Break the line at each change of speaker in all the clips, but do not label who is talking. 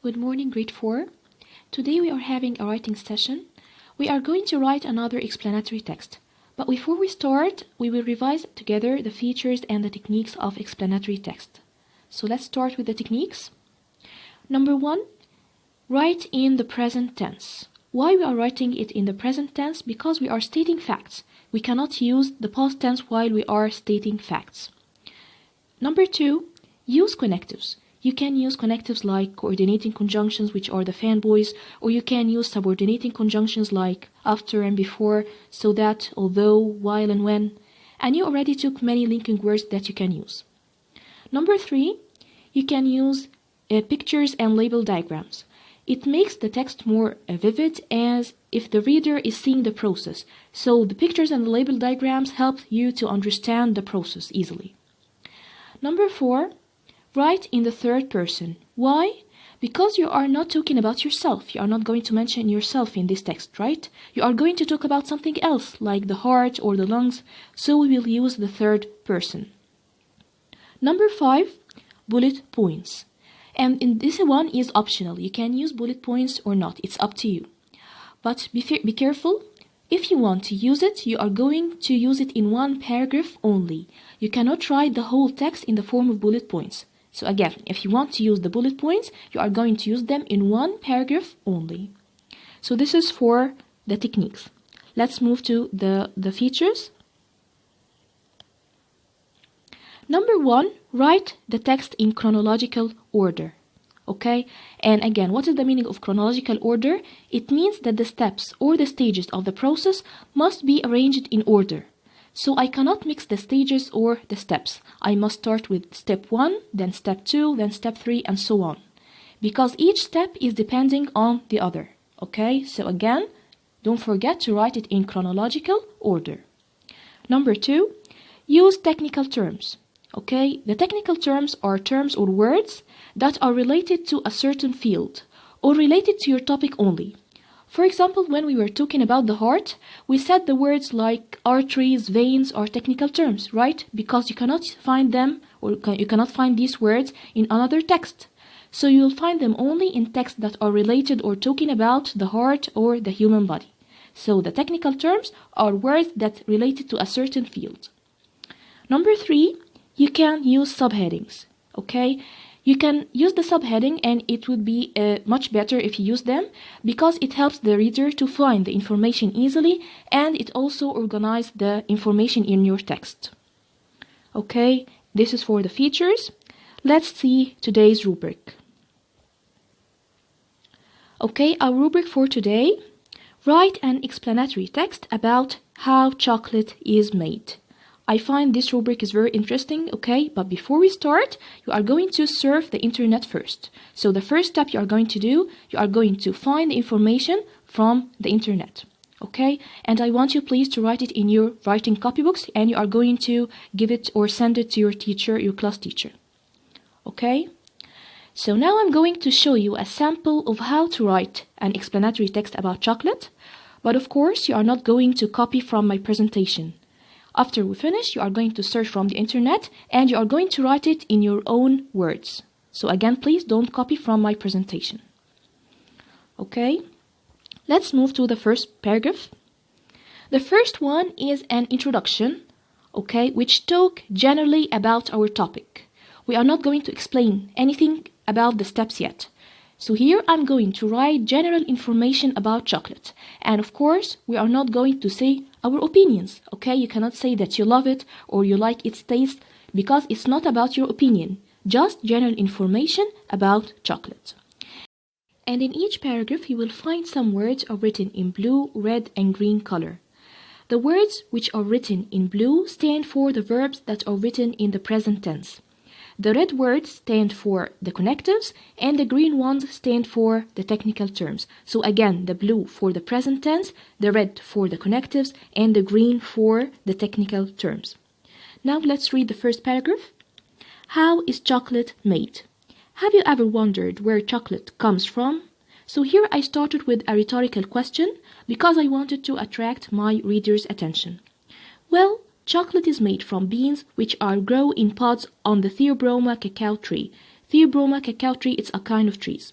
Good morning, grade 4. Today we are having a writing session. We are going to write another explanatory text. But before we start, we will revise together the features and the techniques of explanatory text. So let's start with the techniques. Number 1, write in the present tense. Why we are writing it in the present tense? Because we are stating facts. We cannot use the past tense while we are stating facts. Number 2, use connectives. You can use connectives like coordinating conjunctions, which are the fanboys, or you can use subordinating conjunctions like after and before, so that, although, while, and when. And you already took many linking words that you can use. Number 3, you can use pictures and label diagrams. It makes the text more vivid as if the reader is seeing the process. So the pictures and the label diagrams help you to understand the process easily. Number 4, write in the third person. Why? Because you are not talking about yourself. You are not going to mention yourself in this text, right? You are going to talk about something else, like the heart or the lungs, so we will use the third person. Number 5, bullet points. And in this one is optional. You can use bullet points or not. It's up to you. But be careful. If you want to use it, you are going to use it in one paragraph only. You cannot write the whole text in the form of bullet points. So again, if you want to use the bullet points, you are going to use them in one paragraph only. So this is for the techniques. Let's move to the features. Number 1, write the text in chronological order. Okay? And again, what is the meaning of chronological order? It means that the steps or the stages of the process must be arranged in order. So I cannot mix the stages or the steps. I must start with step 1, then step 2, then step 3, and so on. Because each step is depending on the other. Okay, so again, don't forget to write it in chronological order. Number 2, use technical terms. Okay, the technical terms are terms or words that are related to a certain field or related to your topic only. For example, when we were talking about the heart, we said the words like arteries, veins are technical terms, right? Because you cannot find them or you cannot find these words in another text. So you'll find them only in texts that are related or talking about the heart or the human body. So the technical terms are words that related to a certain field. Number 3, you can use subheadings, okay? You can use the subheading and it would be much better if you use them because it helps the reader to find the information easily and it also organizes the information in your text. Okay, this is for the features. Let's see today's rubric. Okay, our rubric for today. Write an explanatory text about how chocolate is made. I find this rubric is very interesting, okay? But before we start, you are going to surf the internet first. So the first step you are going to do, you are going to find the information from the internet, okay? And I want you please to write it in your writing copybooks and you are going to give it or send it to your teacher, your class teacher, okay? So now I'm going to show you a sample of how to write an explanatory text about chocolate. But of course, you are not going to copy from my presentation. After we finish, you are going to search from the internet and you are going to write it in your own words. So again, please don't copy from my presentation. Okay, let's move to the first paragraph. The first one is an introduction, okay, which talk generally about our topic. We are not going to explain anything about the steps yet. So here I'm going to write general information about chocolate. And of course, we are not going to say our opinions, okay? You cannot say that you love it or you like its taste because it's not about your opinion, just general information about chocolate. And in each paragraph, you will find some words are written in blue, red, and green color. The words which are written in blue stand for the verbs that are written in the present tense. The red words stand for the connectives and the green ones stand for the technical terms. So again, the blue for the present tense, the red for the connectives, and the green for the technical terms. Now let's read the first paragraph. How is chocolate made? Have you ever wondered where chocolate comes from? So here I started with a rhetorical question because I wanted to attract my reader's attention. Well, chocolate is made from beans which are grown in pods on the Theobroma cacao tree. Theobroma cacao tree is a kind of trees.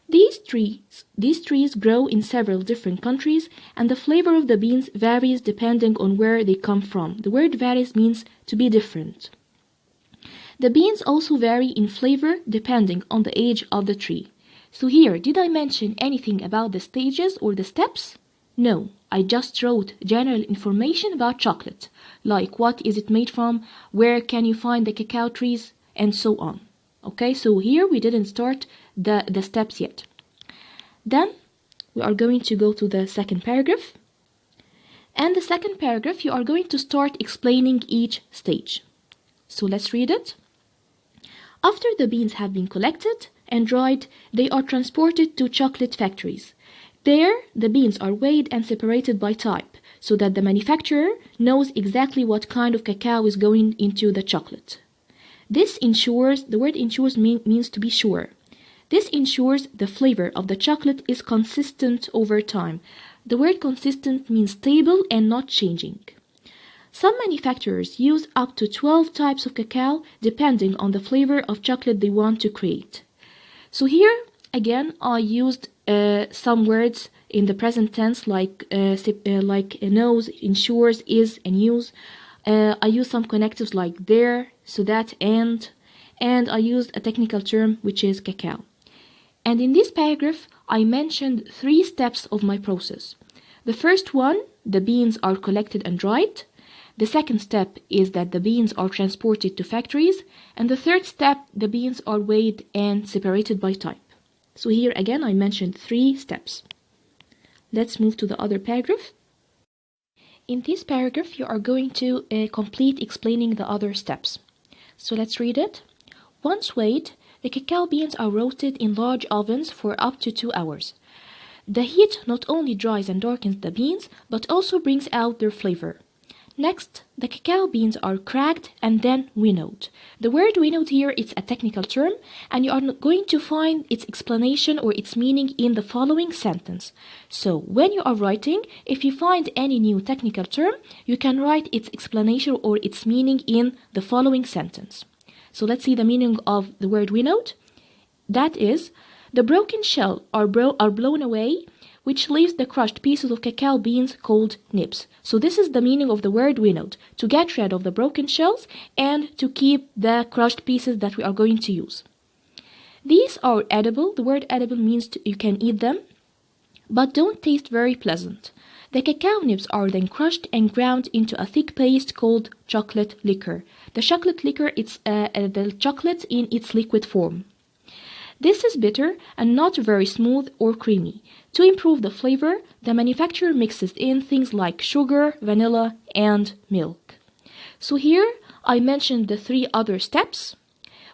These trees grow in several different countries, and the flavor of the beans varies depending on where they come from. The word varies means to be different. The beans also vary in flavor depending on the age of the tree. So here, did I mention anything about the stages or the steps? No, I just wrote general information about chocolate, like what is it made from, where can you find the cacao trees, and so on. Okay, so here we didn't start the steps yet. Then we are going to go to the second paragraph. And the second paragraph, you are going to start explaining each stage. So let's read it. After the beans have been collected and dried, they are transported to chocolate factories. There, the beans are weighed and separated by type, so that the manufacturer knows exactly what kind of cacao is going into the chocolate. This ensures, the word ensures means to be sure. This ensures the flavor of the chocolate is consistent over time. The word consistent means stable and not changing. Some manufacturers use up to 12 types of cacao depending on the flavor of chocolate they want to create. So here, again, I used some words in the present tense like knows, ensures, is, and use. I used some connectives like there, so that, and I used a technical term which is cacao. And in this paragraph, I mentioned 3 steps of my process. The first one, the beans are collected and dried. The second step is that the beans are transported to factories. And the third step, the beans are weighed and separated by type. So here again, I mentioned 3 steps. Let's move to the other paragraph. In this paragraph, you are going to complete explaining the other steps. So let's read it. Once weighed, the cacao beans are roasted in large ovens for up to 2 hours. The heat not only dries and darkens the beans, but also brings out their flavor. Next, the cacao beans are cracked and then winnowed. The word winnowed here is a technical term, and you are going to find its explanation or its meaning in the following sentence. So, when you are writing, if you find any new technical term, you can write its explanation or its meaning in the following sentence. So, let's see the meaning of the word winnowed. That is, the broken shell are blown away, which leaves the crushed pieces of cacao beans called nibs. So this is the meaning of the word winnowed, to get rid of the broken shells and to keep the crushed pieces that we are going to use. These are edible. The word edible means you can eat them, but don't taste very pleasant. The cacao nibs are then crushed and ground into a thick paste called chocolate liquor. The chocolate liquor is the chocolate in its liquid form. This is bitter and not very smooth or creamy. To improve the flavor, the manufacturer mixes in things like sugar, vanilla, and milk. So here I mentioned the 3 other steps,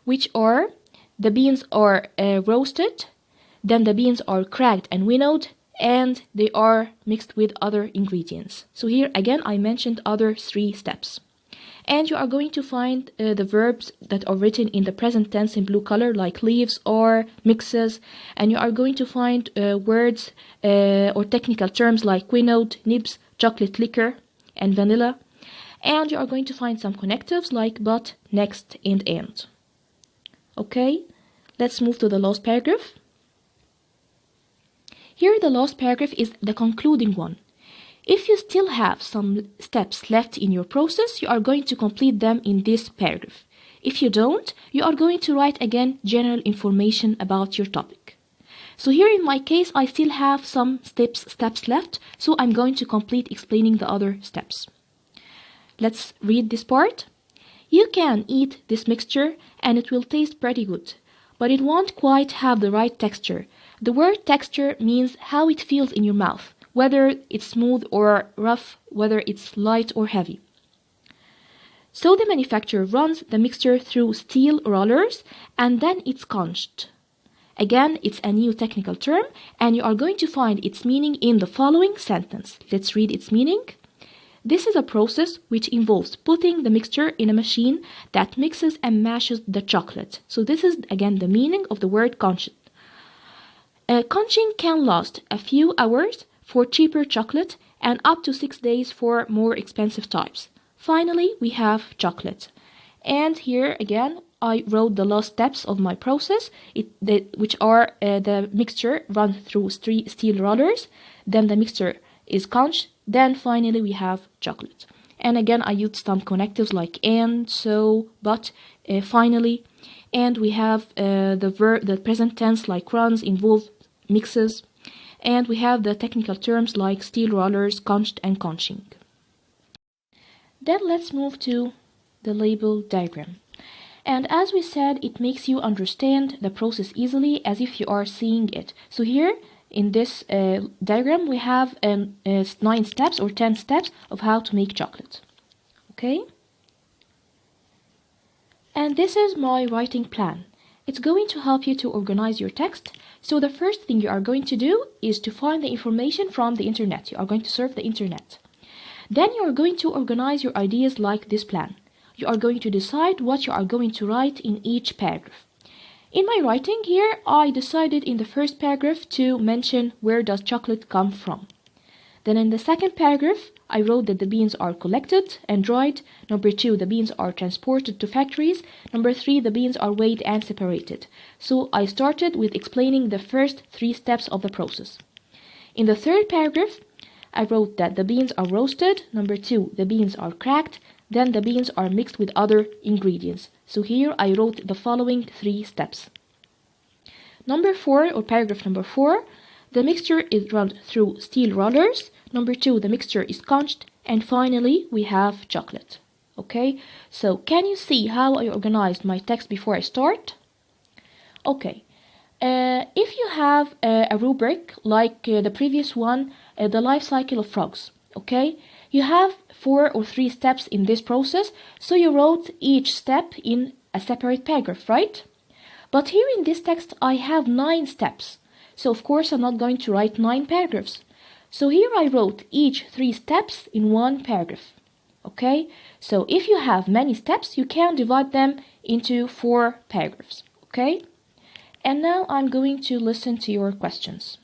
which are the beans are roasted, then the beans are cracked and winnowed, and they are mixed with other ingredients. So here again I mentioned other 3 steps. And you are going to find the verbs that are written in the present tense in blue color, like leaves or mixes. And you are going to find words or technical terms like winnowed, nibs, chocolate liquor, and vanilla. And you are going to find some connectives like but, next, and. Okay, let's move to the last paragraph. Here the last paragraph is the concluding one. If you still have some steps left in your process, you are going to complete them in this paragraph. If you don't, you are going to write again general information about your topic. So here in my case, I still have some steps left, so I'm going to complete explaining the other steps. Let's read this part. You can eat this mixture and it will taste pretty good, but it won't quite have the right texture. The word texture means how it feels in your mouth, whether it's smooth or rough, whether it's light or heavy. So the manufacturer runs the mixture through steel rollers and then it's conched. Again, it's a new technical term and you are going to find its meaning in the following sentence. Let's read its meaning. This is a process which involves putting the mixture in a machine that mixes and mashes the chocolate. So this is again the meaning of the word conched. Conching can last a few hours for cheaper chocolate and up to 6 days for more expensive types. Finally, we have chocolate. And here again, I wrote the last steps of my process, which are the mixture run through steel rollers, then the mixture is quenched, then finally we have chocolate. And again, I used some connectives like and, so, but, finally, and we have the present tense like runs, involve, mixes, and we have the technical terms like steel rollers, quenched, and quenching. Then let's move to the label diagram. And as we said, it makes you understand the process easily as if you are seeing it. So here in this diagram, we have 9 steps or 10 steps of how to make chocolate. Okay? And this is my writing plan. It's going to help you to organize your text. So the first thing you are going to do is to find the information from the internet. You are going to surf the internet. Then you are going to organize your ideas like this plan. You are going to decide what you are going to write in each paragraph. In my writing here, I decided in the first paragraph to mention where does chocolate come from. Then in the second paragraph, I wrote that the beans are collected and dried. Number 2, the beans are transported to factories. Number 3, the beans are weighed and separated. So I started with explaining the first 3 steps of the process. In the third paragraph, I wrote that the beans are roasted. Number 2, the beans are cracked. Then the beans are mixed with other ingredients. So here I wrote the following 3 steps. Number 4, or paragraph number 4, the mixture is run through steel rollers. Number 2, the mixture is quenched. And finally, we have chocolate. Okay, so can you see how I organized my text before I start? Okay, if you have a rubric like the previous one, the life cycle of frogs, okay, you have 4 or 3 steps in this process, so you wrote each step in a separate paragraph, right? But here in this text I have 9 steps, so of course I'm not going to write 9 paragraphs. So here I wrote each 3 steps in 1 paragraph. Okay, so if you have many steps, you can divide them into 4 paragraphs. Okay, and now I'm going to listen to your questions.